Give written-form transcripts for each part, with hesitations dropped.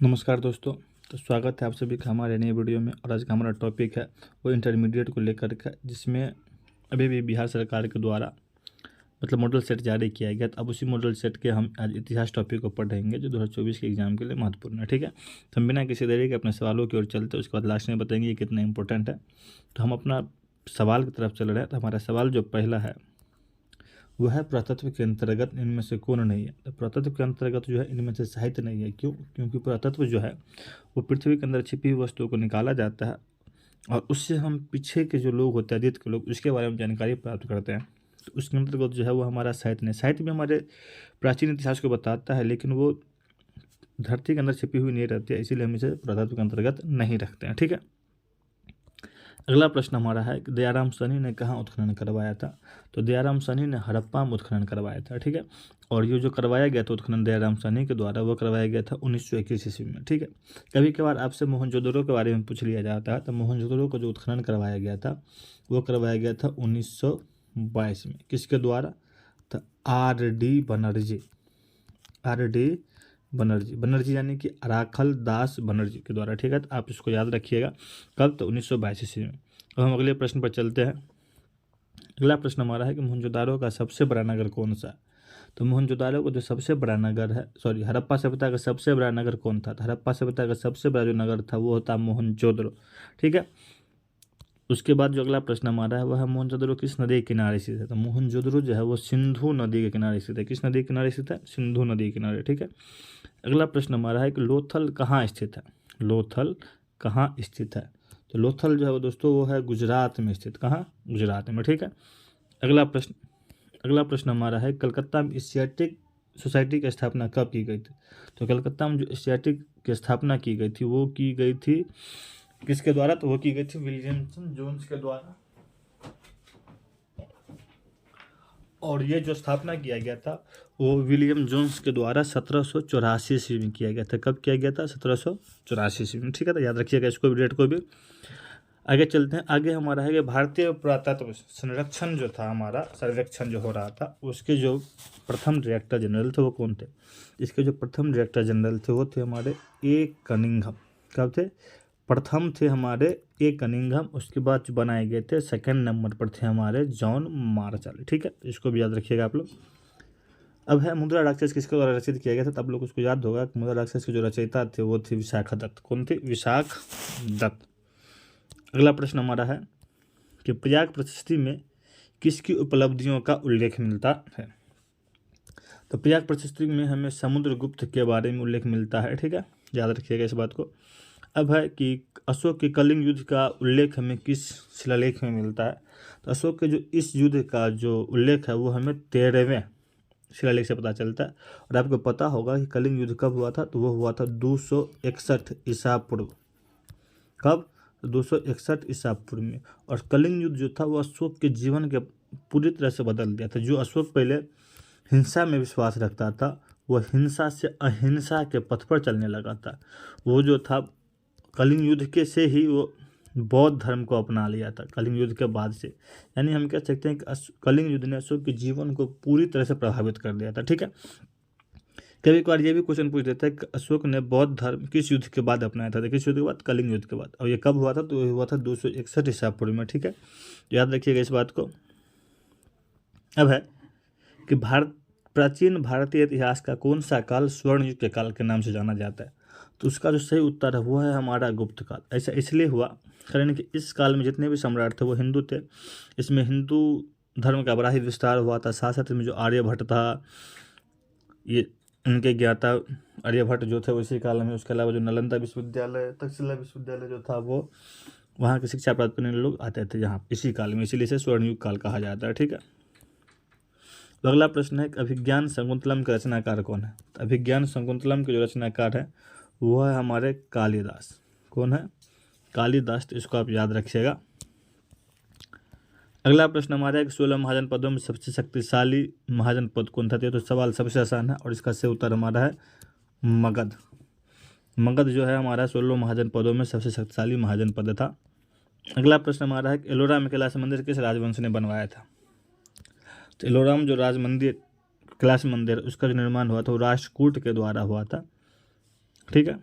नमस्कार दोस्तों। तो स्वागत है आप सभी का हमारे नए वीडियो में। और आज का हमारा टॉपिक है वो इंटरमीडिएट को लेकर का, जिसमें अभी भी बिहार सरकार के द्वारा मतलब मॉडल सेट जारी किया गया। तो अब उसी मॉडल सेट के हम आज इतिहास टॉपिक को पढ़ेंगे जो 2024 के एग्जाम के लिए महत्वपूर्ण है। ठीक है, तो हम बिना किसी देरी के अपने सवालों की ओर चलते हैं, उसके बाद लास्ट में बताएंगे ये कितना इंपॉर्टेंट है। तो हम अपना सवाल की तरफ चल रहे हैं। तो हमारा सवाल जो पहला है वह है पुरातत्व के अंतर्गत इनमें से कौन नहीं है। तो पुरातत्व के अंतर्गत जो है इनमें से साहित्य नहीं है। क्यों? क्योंकि पुरातत्व जो है वो पृथ्वी के अंदर छिपी हुई वस्तुओं को निकाला जाता है और उससे हम पीछे के जो लोग होते हैं, अतीत के लोग, उसके बारे में जानकारी प्राप्त करते हैं। तो उसके अंतर्गत जो है वो हमारा साहित्य नहीं। साहित्य भी हमारे प्राचीन इतिहास को बताता है, लेकिन वो धरती के अंदर छिपी हुई नहीं रहती है, इसीलिए हम इसे पुरातत्व के अंतर्गत नहीं रखते हैं। ठीक है, अगला प्रश्न हमारा है कि दयाराम साहनी ने कहाँ उत्खनन करवाया था। तो दयाराम साहनी ने हड़प्पा में उत्खनन करवाया था। ठीक है, और ये जो करवाया गया था उत्खनन दयाराम साहनी के द्वारा, वो करवाया गया था 1921 ईस्वी में। ठीक है, कभी कभार आपसे मोहनजोदड़ो के बारे में पूछ लिया जाता है। तो मोहनजोदड़ो को जो उत्खनन करवाया गया था वो करवाया गया था 1922 में। किसके द्वारा? तो R.D. बनर्जी। R.D. बनर्जी यानी कि अराखल दास बनर्जी के द्वारा। ठीक है, तो आप इसको याद रखिएगा। कब? तो 1922 ईस्वी में। अब हम अगले प्रश्न पर चलते हैं। अगला प्रश्न हमारा है कि मोहनजोदारो का सबसे बड़ा नगर कौन सा है। तो मोहनजोदारो का जो सबसे बड़ा नगर है, हड़प्पा सभ्यता का सबसे बड़ा नगर कौन था? तो हड़प्पा सभ्यता का सबसे बड़ा जो नगर था वो था मोहनजोदड़ो। ठीक है, उसके बाद जो अगला प्रश्न हमारा है वह है मोहनजोदड़ो किस नदी के किनारे स्थित है। तो मोहनजोदड़ो जो है वो सिंधु नदी के किनारे स्थित है। किस नदी के किनारे स्थित है? सिंधु नदी के किनारे। ठीक है, अगला प्रश्न हमारा है कि लोथल कहाँ स्थित है। लोथल कहाँ स्थित है? तो लोथल जो है वो दोस्तों वो है गुजरात में स्थित। कहाँ? गुजरात में। ठीक है, अगला प्रश्न हमारा है कलकत्ता में एशियाटिक सोसाइटी की स्थापना कब की गई थी। तो कलकत्ता में जो एशियाटिक की स्थापना की गई थी वो की गई थी किसके द्वारा? तो वो की गई थी विलियमसन जोन्स के द्वारा। और ये जो स्थापना किया गया था वो विलियम जोन्स के द्वारा 1784 ईस्वी में किया गया था। कब किया गया था? 1784 ईस्वी में। ठीक है, तो याद रखिएगा इसको भी, डेट को भी। आगे चलते हैं। आगे हमारा है कि भारतीय पुरातत्व संरक्षण जो था, हमारा सर्वेक्षण जो हो रहा था, उसके जो प्रथम डायरेक्टर जनरल थे वो कौन थे? इसके जो प्रथम डायरेक्टर जनरल थे वो थे हमारे ए कनिंघम। कब थे? प्रथम थे हमारे ए कनिंघम। उसके बाद जो बनाए गए थे सेकंड नंबर पर थे हमारे जॉन मार्शल। ठीक है, इसको भी याद रखिएगा आप लोग। अब है मुद्रा राक्षस किसके द्वारा रचित किया गया था। तब लोग उसको याद होगा कि मुद्रा राक्षस के जो रचयिता थे वो थे विशाखा दत्त। कौन थे? विशाख दत्त। अगला प्रश्न हमारा है कि प्रयाग प्रशस्ति में किसकी उपलब्धियों का उल्लेख मिलता है। तो प्रयाग प्रशस्ति में हमें समुद्रगुप्त के बारे में उल्लेख मिलता है। ठीक है, याद रखिएगा इस बात को। अब है कि अशोक के कलिंग युद्ध का उल्लेख हमें किस शिलालेख में मिलता है। तो अशोक के जो इस युद्ध का जो उल्लेख है वो हमें 13वें शिलालेख से पता चलता है। और आपको पता होगा कि कलिंग युद्ध कब हुआ था। तो वो हुआ था 261 ईसा पूर्व। कब? 261 ईसा पूर्व में। और कलिंग युद्ध जो था वो अशोक के जीवन के पूरी तरह से बदल दिया था। जो अशोक पहले हिंसा में विश्वास रखता था वो हिंसा से अहिंसा के पथ पर चलने लगा था। वो जो था कलिंग युद्ध के से ही वो बौद्ध धर्म को अपना लिया था, कलिंग युद्ध के बाद से। यानी हम कह सकते हैं कि कलिंग युद्ध ने अशोक के जीवन को पूरी तरह से प्रभावित कर दिया था। ठीक है, कभी कभार ये भी क्वेश्चन पूछ देता है कि अशोक ने बौद्ध धर्म किस युद्ध के बाद अपनाया था। तो किस युद्ध के बाद? कलिंग युद्ध के बाद। और ये कब हुआ था? तो ये हुआ था 261 ईसा पूर्व में। ठीक है, याद रखिएगा इस बात को। अब है कि प्राचीन भारतीय इतिहास का कौन सा काल स्वर्ण युग के काल के नाम से जाना जाता है। तो उसका जो सही उत्तर है वो है हमारा गुप्त काल। ऐसा इसलिए हुआ कारण कि इस काल में जितने भी सम्राट थे वो हिंदू थे। इसमें हिंदू धर्म का बड़ा ही विस्तार हुआ था। साथ साथ में जो आर्यभट्ट था, ये उनके ज्ञाता आर्यभट्ट जो थे उसी काल में। उसके अलावा जो नालंदा विश्वविद्यालय, तक्षशिला विश्वविद्यालय जो था वो वहाँ की शिक्षा प्राप्त करने वाले लोग आते थे यहाँ इसी काल में, इसीलिए इसे स्वर्णयुग काल कहा जाता है। ठीक है, तो अगला प्रश्न है कि अभिज्ञान शकुंतलम के रचनाकार कौन है। तो अभिज्ञान शकुंतलम के जो रचनाकार है वो है हमारे कालिदास। कौन है? कालिदास। तो इसको आप याद रखिएगा। अगला प्रश्न हमारा है कि 16 महाजनपदों में सबसे शक्तिशाली महाजनपद कौन था। तो सवाल सबसे आसान है और इसका सही उत्तर हमारा है मगध। मगध जो है हमारा 16 महाजनपदों में सबसे शक्तिशाली महाजनपद था। अगला प्रश्न हमारा है कि एलोरा में कैलाश मंदिर किस राजवंश ने बनवाया था। तो एलोरा में जो राज मंदिर कैलाश मंदिर उसका जो निर्माण हुआ था वो राष्ट्रकूट के द्वारा हुआ था। ठीक है,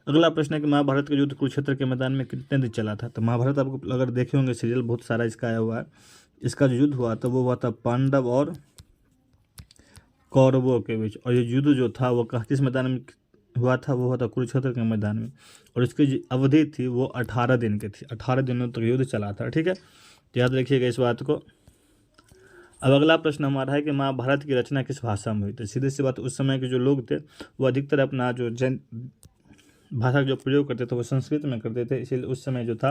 अगला प्रश्न है कि महाभारत का युद्ध कुरुक्षेत्र के मैदान में कितने दिन चला था। तो महाभारत आपको अगर देखे होंगे सीरियल, बहुत सारा इसका आया हुआ है। इसका जो युद्ध हुआ था वो हुआ था पांडव और कौरवों के बीच, और ये युद्ध जो था वो किस मैदान में हुआ था, वो हुआ था कुरुक्षेत्र के मैदान में। और इसकी जो अवधि थी वो 18 दिन की थी, 18 दिनों तक युद्ध चला था। ठीक है, तो याद रखिएगा इस बात को। अब अगला प्रश्न हमारा है कि महाभारत की रचना किस भाषा में हुई। तो सीधी सी बात, उस समय के जो लोग थे वो अधिकतर अपना जो जैन भाषा का जो प्रयोग करते थे वो संस्कृत में करते थे, इसीलिए उस समय जो था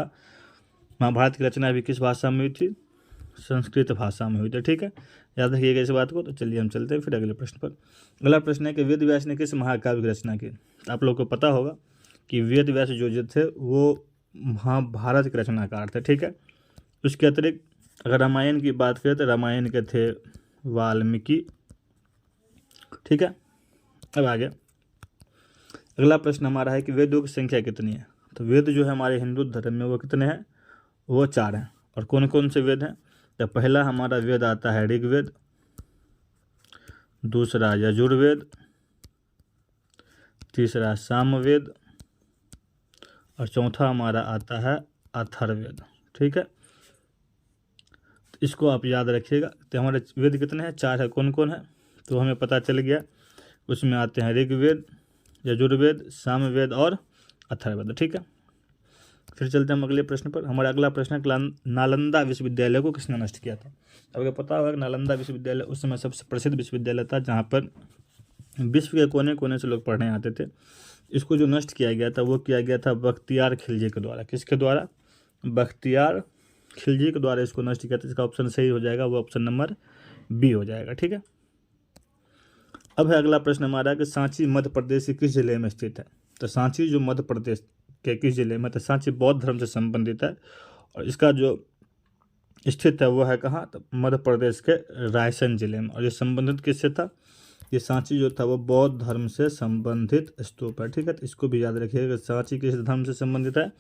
महाभारत की रचना भी किस भाषा में हुई थी, संस्कृत भाषा में हुई थी। ठीक है, याद रखिएगा इस बात को। तो चलिए हम चलते हैं फिर अगले प्रश्न पर। अगला प्रश्न है कि वेद व्यास ने किस महाकाव्य की रचना की। आप लोग को पता होगा कि वेद व्यास जो थे वो महाभारत के रचनाकार थे। ठीक है, उसके अतिरिक्त अगर रामायण की बात करें तो रामायण के थे वाल्मीकि। ठीक है, अब आगे अगला प्रश्न हमारा है कि वेदों की संख्या कितनी है। तो वेद जो है हमारे हिंदू धर्म में वो कितने हैं, वो 4 हैं। और कौन कौन से वेद हैं। तो पहला हमारा वेद आता है ऋग्वेद, दूसरा यजुर्वेद, तीसरा सामवेद, और चौथा हमारा आता है अथर्ववेद। ठीक है, तो इसको आप याद रखिएगा। तो हमारे वेद कितने हैं, 4 है। कौन कौन है, तो हमें पता चल गया। उसमें आते हैं ऋग्वेद, यजुर्वेद, सामवेद और अथर्ववेद। ठीक है, फिर चलते हैं हम अगले प्रश्न पर। हमारा अगला प्रश्न है नालंदा विश्वविद्यालय को किसने नष्ट किया था। आपको पता होगा कि नालंदा विश्वविद्यालय उस समय सबसे प्रसिद्ध विश्वविद्यालय था, जहाँ पर विश्व के कोने कोने से लोग पढ़ने आते थे। इसको जो नष्ट किया गया था वो किया गया था बख्तियार खिलजी के द्वारा। किसके द्वारा, बख्तियार खिलजी के द्वारा इसको नष्ट किया था। इसका ऑप्शन सही हो जाएगा, वो ऑप्शन नंबर बी हो जाएगा। ठीक है, अब है अगला प्रश्न हमारा कि सांची मध्य प्रदेश के किस जिले में स्थित है। तो सांची जो मध्य प्रदेश के किस जिले में, तो सांची बौद्ध धर्म से संबंधित है, और इसका जो स्थित है वो है कहाँ, तो मध्य प्रदेश के रायसेन जिले में। और ये संबंधित किससे था, ये सांची जो था वो बौद्ध धर्म से संबंधित स्तूप है। ठीक है, तो इसको भी याद रखिएगा, सांची किस धर्म से संबंधित है,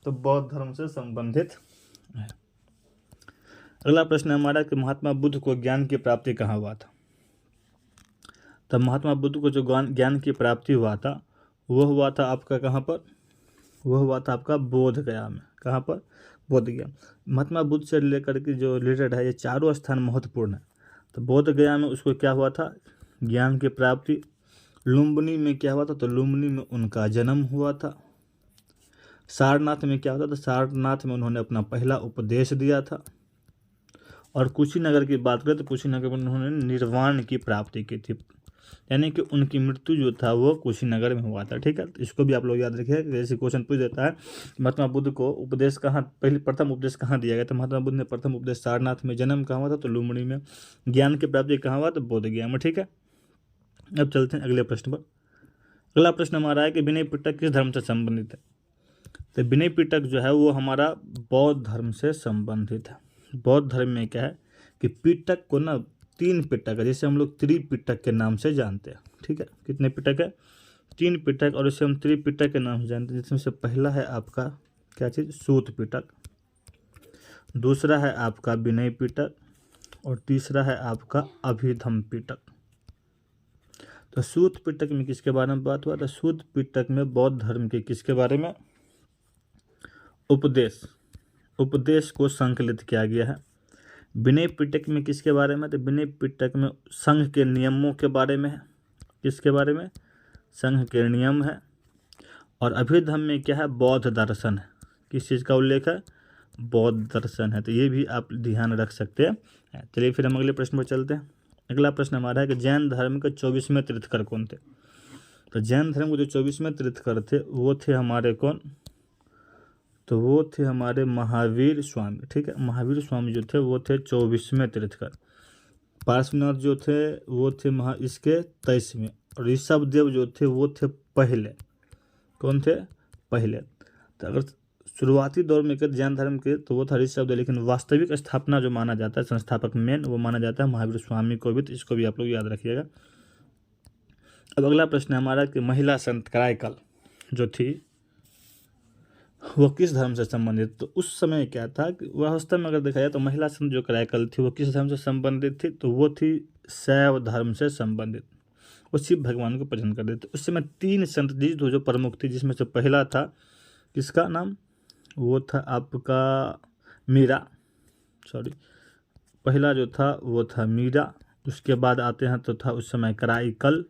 तो बौद्ध धर्म से संबंधित है। अगला प्रश्न हमारा कि महात्मा बुद्ध को ज्ञान की प्राप्ति कहाँ हुआ था। तब महात्मा बुद्ध को जो ज्ञान की प्राप्ति हुआ था वो हुआ था आपका कहाँ पर, वो हुआ था आपका बोध गया में। कहाँ पर, बोध गया। महात्मा बुद्ध से लेकर के जो रिलेटेड है ये चारों स्थान महत्वपूर्ण है। तो बोध गया में उसको क्या हुआ था, ज्ञान की प्राप्ति। लुम्बिनी में क्या हुआ था, तो लुम्बिनी में उनका जन्म हुआ था। सारनाथ में क्या होता, तो सारनाथ में उन्होंने अपना पहला उपदेश दिया था। और कुशीनगर की बात करें तो कुशीनगर में उन्होंने निर्वाण की प्राप्ति की थी, यानी कि उनकी मृत्यु जो था वो कुशीनगर में हुआ था। ठीक है, तो इसको भी आप लोग याद रखिए। जैसे क्वेश्चन पूछ देता है महात्मा बुद्ध को उपदेश कहाँ, पहले प्रथम उपदेश कहाँ दिया गया, तो महात्मा बुद्ध ने प्रथम उपदेश सारनाथ में। जन्म कहाँ हुआ था, तो लुम्बिनी में। ज्ञान की प्राप्ति कहाँ हुआ, तो बोध गया में। ठीक है, अब चलते हैं अगले प्रश्न पर। अगला प्रश्न हमारा है कि विनय पिटक किस धर्म से संबंधित है। तो विनय पिटक जो है वो हमारा बौद्ध धर्म से संबंधित है। बौद्ध धर्म में क्या है कि पिटक को ना 3 पिटक है, जिसे हम लोग त्रिपिटक के नाम से जानते हैं। ठीक है, कितने पिटक है, 3 पिटक, और इसे हम त्रिपिटक के नाम से जानते हैं। जिसमें से पहला है आपका क्या चीज़, सूत पिटक, दूसरा है आपका विनय पिटक, और तीसरा है आपका अभिधम पिटक। तो सूत पिटक में किसके बारे में बात हुआ, तो सूत पिटक में बौद्ध धर्म के किसके बारे में, उपदेश को संकलित किया गया है। विनय पिटक में किसके बारे में, तो विनय पिटक में संघ के नियमों के बारे में है। किसके बारे में, संघ के नियम है। और अभिधम में क्या है, बौद्ध दर्शन है। किस चीज़ का उल्लेख है, बौद्ध दर्शन है। तो ये भी आप ध्यान रख सकते हैं। चलिए फिर हम अगले प्रश्न पर चलते हैं। अगला प्रश्न हमारा है कि जैन धर्म के 24वें तीर्थकर कौन थे। तो जैन धर्म के जो 24वें तीर्थकर थे वो थे हमारे कौन, तो वो थे हमारे महावीर स्वामी। ठीक है, महावीर स्वामी जो थे वो थे 24वें तीर्थकर। पार्श्वनाथ जो थे वो थे इसके 23वें। और ऋषभ देव जो थे वो थे पहले। कौन थे, पहले। तो अगर शुरुआती दौर में के जैन धर्म के तो वो था ऋषभ देव, लेकिन वास्तविक स्थापना जो माना जाता है, संस्थापक मेन, वो माना जाता है महावीर स्वामी को भी। तो इसको भी आप लोग याद रखिएगा। अब अगला प्रश्न है हमारा कि महिला संत करायकल जो थी वो किस धर्म से संबंधित। तो उस समय क्या था कि वास्तव में अगर देखा जाए तो महिला संत जो करायकल थी वो किस धर्म से संबंधित थी, तो वो थी शैव धर्म से संबंधित। वो शिव भगवान को पसंद करते थे। उस समय 3 संत जी जो प्रमुख थे, जिसमें से पहला था किसका नाम, वो था आपका मीरा, सॉरी, पहला जो था वो था मीरा। उसके बाद आते हैं तो था उस समय कराईकल।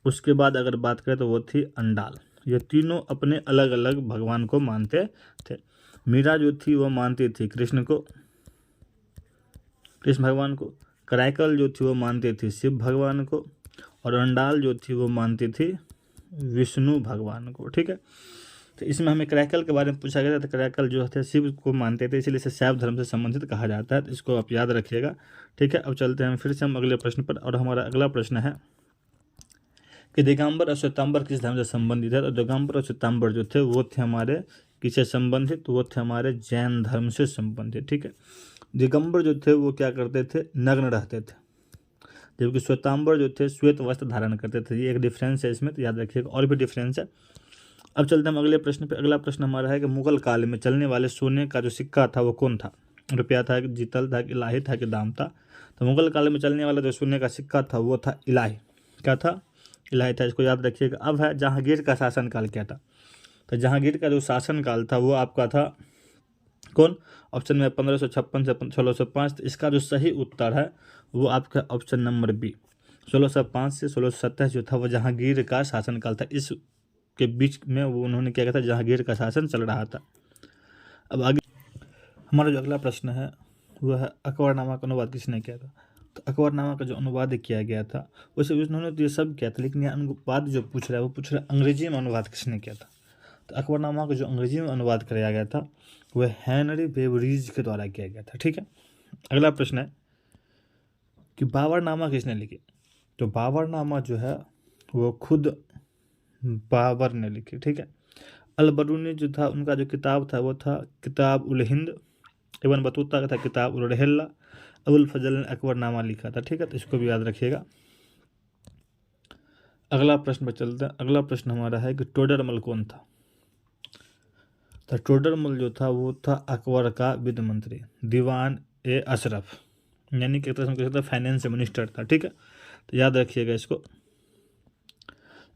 उसके बाद अगर बात करें तो वो थी अंडाल। ये तीनों अपने अलग अलग भगवान को मानते थे। मीरा जो थी वो मानती थी कृष्ण को, कृष्ण भगवान को। कराईकल जो थी वो मानती थी शिव भगवान को, और अंडाल जो थी वो मानती थी विष्णु भगवान को। ठीक है, तो इसमें हमें कराईकल के बारे में पूछा गया था। तो कराईकल जो थे शिव को मानते थे, इसलिए इसे शैव धर्म से संबंधित कहा जाता है। तो इसको आप याद रखिएगा। ठीक है, अब चलते हैं फिर से हम अगले प्रश्न पर। और हमारा अगला प्रश्न है कि दिगंबर और श्वेतांबर किस धर्म से संबंधित है। तो दिगंबर और श्वेतांबर जो थे वो थे हमारे किससे संबंधित, तो वो थे हमारे जैन धर्म से संबंधित। ठीक है, दिगंबर जो थे वो क्या करते थे, नग्न रहते थे, जबकि श्वेतांबर जो थे श्वेत वस्त्र धारण करते थे। ये एक डिफरेंस है इसमें, तो याद रखिएगा। और भी डिफरेंस है। अब चलते हैं हम अगले प्रश्न पे। अगला प्रश्न हमारा है कि मुगल काल में चलने वाले सोने का जो सिक्का था वो कौन था। रुपया था कि जीतल था कि इलाही था कि दाम था। तो मुगल काल में चलने वाला जो सोने का सिक्का था वो था इलाही। क्या था, इलाही था। इसको याद रखिएगा। अब है जहांगीर का शासनकाल क्या था। तो जहांगीर का जो शासनकाल था वो आपका था कौन। ऑप्शन में 1556 से 1605। तो इसका जो सही उत्तर है वो आपका ऑप्शन नंबर बी, 1605 से 1627 जो था वो जहांगीर का शासनकाल था। इस के बीच में वो उन्होंने क्या किया था, जहांगीर का शासन चल रहा था। अब आगे हमारा जो अगला प्रश्न है वह है अकबरनामा का अनुवाद किसने किया था। तो अकबरनामा का जो अनुवाद किया गया था वैसे उन्होंने तो ये सब किया था, लेकिन यहाँ अनुवाद जो पूछ रहा है वो पूछ रहा है अंग्रेजी में अनुवाद किसने किया था। तो अकबरनामा का जो अंग्रेजी में अनुवाद कराया गया था वह हेनरी बेवरीज के द्वारा किया गया था। ठीक है, अगला प्रश्न है कि बाबरनामा किसने लिखी। तो बाबरनामा जो है वो खुद बाबर ने लिखी। ठीक है, अलबरूनी जो था उनका जो किताब था वो था किताब उल हिंद। इब्न बतूता का था किताब उल रहला। अबुल फजल ने अकबरनामा लिखा था। ठीक है, तो इसको भी याद रखिएगा। अगला प्रश्न पर चलते हैं। अगला प्रश्न हमारा है कि टोडरमल कौन था। तो टोडरमल जो था वो था अकबर का वित्त मंत्री, दीवान ए अशरफ, यानी कि एक तरह से हम कह सकते हैं फाइनेंस मिनिस्टर था। ठीक है, तो याद रखिएगा इसको।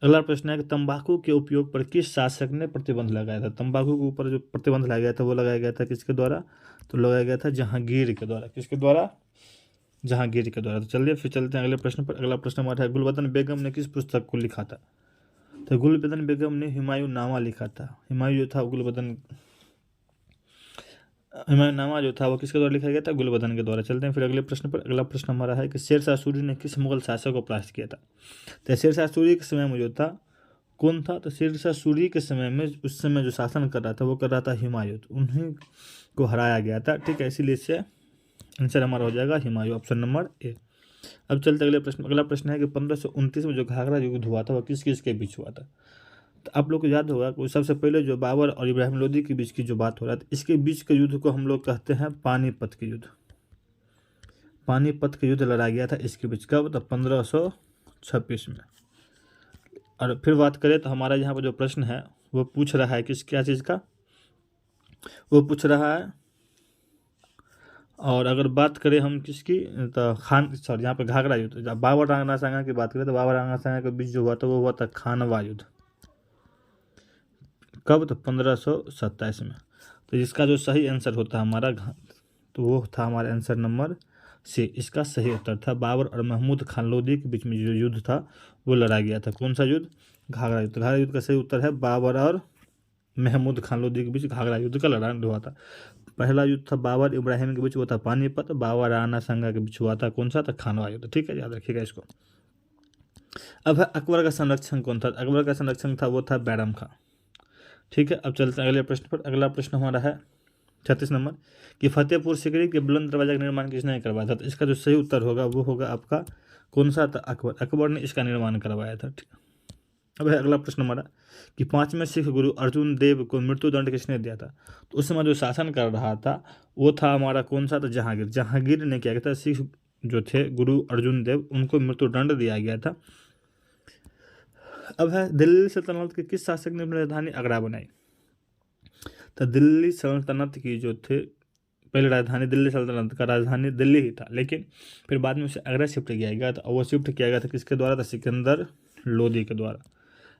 अगला प्रश्न है कि तंबाकू के उपयोग पर किस शासक ने प्रतिबंध लगाया था। तंबाकू के ऊपर जो प्रतिबंध लगाया गया था वो लगाया गया था किसके द्वारा, तो लगाया गया था जहांगीर के द्वारा। किसके द्वारा, जहांगीर के द्वारा। तो चलिए फिर चलते हैं अगले प्रश्न पर। अगला प्रश्न हमारा है गुलबदन बेगम ने किस पुस्तक को लिखा था। तो गुलबदन बेगम ने हुमायूं नामा लिखा था। हुमायूं जो था गुलबदन, हुमायूं नामा जो था वो किसके द्वारा लिखा गया था, गुलबदन के द्वारा। चलते हैं फिर अगले प्रश्न पर। अगला प्रश्न हमारा है कि शेरशाह सूरी ने किस मुगल शासक को परास्त किया था। तो शेरशाह सूरी के समय में जो था कौन था, तो शेरशाह सूरी के समय में उस समय जो शासन कर रहा था वो कर रहा था हुमायूं। तो उन्हीं को हराया गया था। ठीक है, इसीलिए इससे आंसर हमारा हो जाएगा हुमायूं, ऑप्शन नंबर ए। अब चलते अगले प्रश्न। अगला प्रश्न है कि 1529 में जो घाघरा युद्ध हुआ था वह किस किस के बीच हुआ था। तो आप लोग को याद होगा कि सबसे पहले जो बाबर और इब्राहिम लोदी के बीच की जो बात हो रहा था, इसके बीच के युद्ध को हम लोग कहते हैं पानीपत के युद्ध। पानीपत के युद्ध लड़ा गया था इसके बीच, कब, तो 1526 में। और फिर बात करें तो हमारा यहाँ पर जो प्रश्न है वो पूछ रहा है किस क्या चीज़ का, वो पूछ रहा है। और अगर बात करें हम किसकी, तो खान, सॉरी, यहाँ पे घाघरा युद्ध, जब बाबर राणा सांगा की बात करें तो बाबर राणा सांगा के बीच जो हुआ था वो हुआ था खानवा युद्ध। कब, तो 1527 में। तो इसका जो सही आंसर होता है हमारा तो वो था हमारा आंसर नंबर सी। इसका सही उत्तर था बाबर और महमूद खान लोदी के बीच में जो युद्ध था वो लड़ा गया था। कौन सा युद्ध, घाघरा युद्ध। घाघरा युद्ध का सही उत्तर है बाबर और महमूद खान लोदी के बीच घाघरा युद्ध का लड़ाई हुआ था। पहला युद्ध था बाबर इब्राहिम के बीच, वो था पानीपत। बाबर राणा सांगा के बीच हुआ था कौन सा, था खानवा युद्ध। ठीक है, याद रखिएगा इसको। अब है अकबर का संरक्षण कौन था। अकबर का संरक्षण था वो था बैरम खां। ठीक है, अब चलते हैं अगले प्रश्न पर। अगला प्रश्न हमारा है 36 नंबर कि फतेहपुर सिकरी के बुलंद दरवाजा का निर्माण किसने करवाया था। तो इसका जो सही उत्तर होगा वो होगा आपका कौन सा था, अकबर। अकबर ने इसका निर्माण करवाया था। ठीक है, अब है अगला प्रश्न हमारा कि 5वें सिख गुरु अर्जुन देव को मृत्युदंड किसने दिया था। तो उस समय जो शासन कर रहा था वो था हमारा कौन सा, था जहांगीर। जहांगीर ने क्या किया था, सिख जो थे गुरु अर्जुन देव उनको मृत्युदंड दिया गया था। अब है दिल्ली सल्तनत के किस शासक ने अपनी राजधानी आगरा बनाई। तो दिल्ली सल्तनत की जो थे पहले राजधानी दिल्ली सल्तनत का राजधानी दिल्ली ही था, लेकिन फिर बाद में उसे आगरा शिफ्ट किया गया था। वो शिफ्ट किया गया था किसके द्वारा? था सिकंदर लोदी के द्वारा।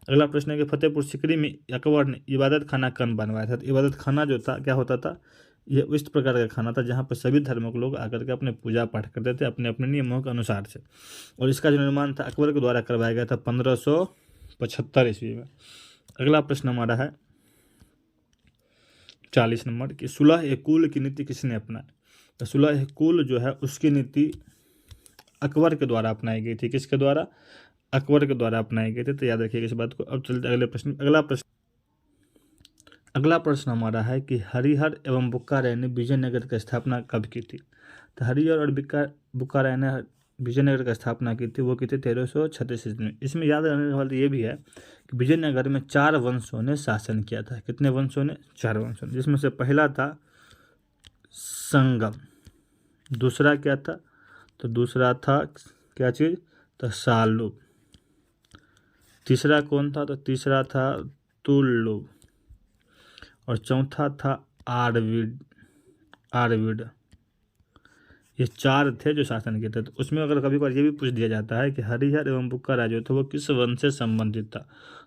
अगला प्रश्न है कि फतेहपुर सीकरी में अकबर ने इबादत खाना कब बनवाया था? तो इबादत खाना जो था क्या होता था? ये इस प्रकार का खाना था जहाँ पर सभी धर्मों के लोग आकर के अपने पूजा पाठ करते थे अपने अपने नियमों के अनुसार से, और इसका जो निर्माण था अकबर के द्वारा करवाया गया था 1575 ईस्वी में। अगला प्रश्न हमारा है 40 नंबर की सुलह कुल की नीति किसने अपनाई? तो सुलह कुल जो है उसकी नीति अकबर के द्वारा अपनाई गई थी। किसके द्वारा? अकबर के द्वारा अपनाई गई थी। तो याद रखिएगा इस बात को। अब चलते अगले प्रश्न। अगला प्रश्न हमारा है कि हरिहर एवं बुक्का राय ने विजयनगर की स्थापना कब की थी? तो हरिहर और बुक्का राय ने विजयनगर की स्थापना की थी, वो की थी 1336 ईस्वी में। इसमें याद रखने वाला ये भी है कि विजयनगर में 4 वंशों ने शासन किया था। कितने वंशों ने? 4 वंशों ने, जिसमें से पहला था संगम, दूसरा क्या था? तो दूसरा था क्या चीज़? तो सालुब। तीसरा कौन था? तो तीसरा था तुल्लुब, और चौथा था आरविड। ये 4 थे जो शासन किए थे। तो उसमें अगर कभी कभार ये भी पूछ दिया जाता है कि हरिहर एवं बुक्का राय जो थे वो किस वंश से संबंधित था?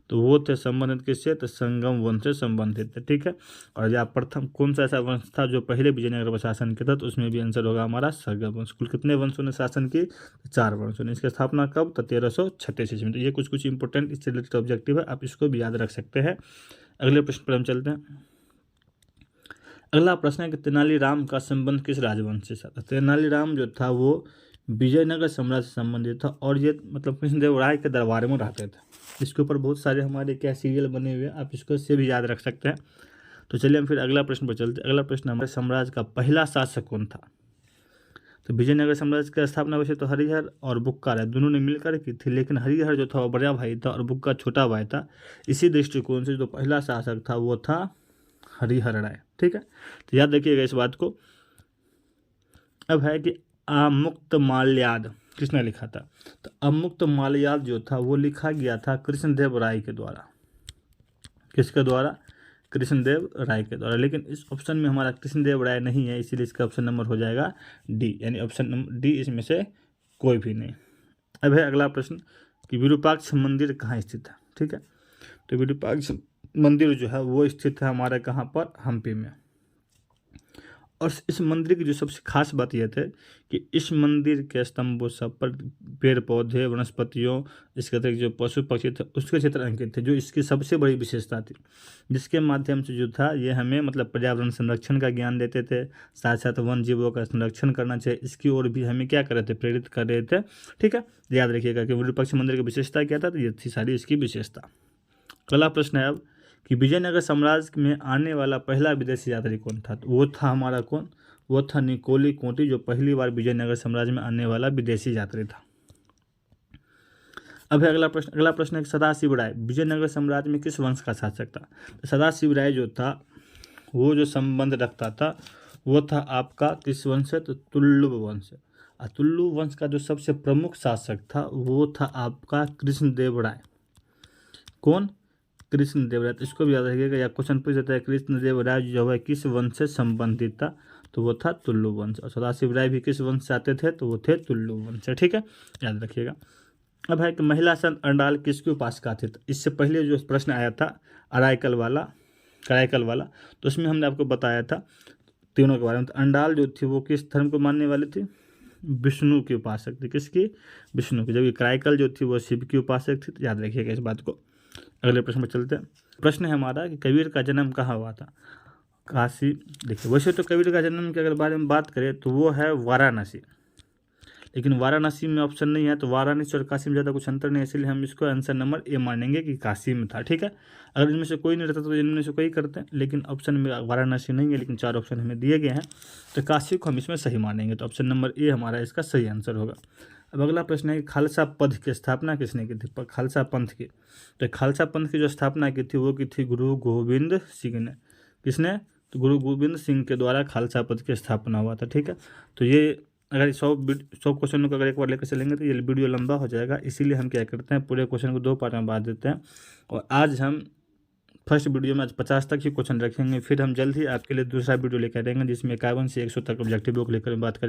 तो वो थे संबंधित किससे? तो संगम वंश से संबंधित थे, ठीक है। और या प्रथम कौन सा ऐसा वंश था जो पहले विजयनगर पर शासन किया था? तो उसमें भी आंसर होगा हमारा संगम वंश। कुल कितने वंशों ने शासन की? 4 वंशों ने। इसकी स्थापना कब? तो 1336 ईस्वी में। तो ये कुछ इंपॉर्टेंट इससे रिलेटेड ऑब्जेक्टिव है, आप इसको भी याद रख सकते हैं। अगले प्रश्न पर हम चलते हैं। अगला प्रश्न है कि तेनालीराम का संबंध किस राजवंश से था? तेनालीराम जो था वो विजयनगर साम्राज्य से संबंधित था, और ये मतलब कृष्णदेव राय के दरबार में रहते थे। इसके ऊपर बहुत सारे हमारे क्या सीरियल बने हुए हैं, आप इसको से भी याद रख सकते हैं। तो चलिए हम फिर अगला प्रश्न पर चलते हैं। अगला प्रश्न हमारे साम्राज्य का पहला शासक कौन था? तो विजयनगर साम्राज्य की स्थापना वैसे तो हरिहर और बुक्का राय दोनों ने मिलकर की थी, लेकिन हरिहर जो था वो बड़ा भाई था और बुक्का छोटा भाई था। इसी दृष्टिकोण से जो पहला शासक था वो था हरिहर राय, ठीक है। तो याद रखिएगा इस बात को। अब है कि अमुक्त माल्याद किसने लिखा था? तो अमुक्त माल्याद जो था वो लिखा गया था कृष्णदेव राय के द्वारा। किसके द्वारा? कृष्णदेव राय के द्वारा। लेकिन इस ऑप्शन में हमारा कृष्णदेव राय नहीं है, इसीलिए इसका ऑप्शन नंबर हो जाएगा डी, यानी ऑप्शन नंबर डी इसमें से कोई भी नहीं। अब है अगला प्रश्न कि विरूपाक्ष मंदिर कहाँ स्थित है, ठीक है। तो विरूपाक्ष मंदिर जो है वो स्थित है हमारे कहाँ पर? हम्पी में। और इस मंदिर की जो सबसे खास बात यह थे कि इस मंदिर के स्तंभों सब पर पेड़ पौधे वनस्पतियों, इसके अतिरिक्त जो पशु पक्षी थे उसके चित्र अंकित थे, जो इसकी सबसे बड़ी विशेषता थी, जिसके माध्यम से जो था ये हमें मतलब पर्यावरण संरक्षण का ज्ञान देते थे, साथ साथ वन जीवों का संरक्षण करना चाहिए इसकी ओर भी हमें क्या कर रहे थे? प्रेरित कर रहे थे, ठीक है। याद रखिएगा कि विरूपाक्ष मंदिर की विशेषता क्या था? तो ये थी सारी इसकी विशेषता। अगला प्रश्न है अब कि विजयनगर साम्राज्य में आने वाला पहला विदेशी यात्री कौन था? तो वो था हमारा कौन? वो था निकोली कोटी, जो पहली बार विजयनगर साम्राज्य में आने वाला विदेशी यात्री था। अब है अगला प्रश्न। अगला प्रश्न है कि सदाशिव राय विजयनगर साम्राज्य में किस वंश का शासक था? तो सदाशिव राय जो था वो जो संबंध रखता था वो था आपका किस वंश से? तो तुल्लुब वंश से। और तुल्लुब वंश का जो सबसे प्रमुख शासक था वो था आपका कृष्णदेव राय। कौन? कृष्णदेव राय। तो इसको भी याद रखिएगा, या क्वेश्चन पूछ देता है कृष्णदेव राय जो है किस वंश से संबंधित था? तो वो था तुल्लु वंश। और सदाशिव राय भी किस वंश से आते थे? तो वो थे तुल्लु वंश से, ठीक है, याद रखिएगा। अब है कि महिला संत अंडाल किसकी उपासिका थी? तो इससे पहले जो प्रश्न आया था कराईकल वाला, तो उसमें हमने आपको बताया था तीनों के बारे में। तो अंडाल जो थी वो किस धर्म को मानने वाली थी? विष्णु की उपासक थी। किसकी? विष्णु की। जबकि कराईकल जो थी वो शिव की उपासक थी। तो याद रखिएगा इस बात को। अगले प्रश्न पर चलते हैं। प्रश्न है हमारा कि कबीर का जन्म कहाँ हुआ था? काशी। देखिए वैसे तो कबीर का जन्म के अगर बारे में बात करें तो वो है वाराणसी, लेकिन वाराणसी में ऑप्शन नहीं है, तो वाराणसी और काशी में ज़्यादा कुछ अंतर नहीं है, इसलिए हम इसको आंसर नंबर ए मानेंगे कि काशी में था, ठीक है। अगर इनमें से कोई नहीं रहता तो इनमें से कोई करते हैं, लेकिन ऑप्शन में वाराणसी नहीं है, लेकिन 4 ऑप्शन हमें दिए गए हैं, तो काशी को हम इसमें सही मानेंगे। तो ऑप्शन नंबर ए हमारा इसका सही आंसर होगा। अब अगला प्रश्न है कि खालसा पद की स्थापना किसने की थी? खालसा पंथ की। तो खालसा पंथ की जो स्थापना की थी वो की थी गुरु गोविंद सिंह ने। किसने? तो गुरु गोविंद सिंह के द्वारा खालसा पद की स्थापना हुआ था, ठीक है। तो ये अगर 100 क्वेश्चनों को अगर एक बार लेकर चलेंगे तो ये वीडियो लंबा हो जाएगा, इसीलिए हम क्या करते हैं पूरे क्वेश्चन को 2 पार्ट में बांट देते हैं। और आज हम फर्स्ट वीडियो में आज 50 तक ही क्वेश्चन रखेंगे, फिर हम जल्द ही आपके लिए दूसरा वीडियो लेकर आएंगे जिसमें 51 से 100 तक ऑब्जेक्टिव को लेकर बात करें।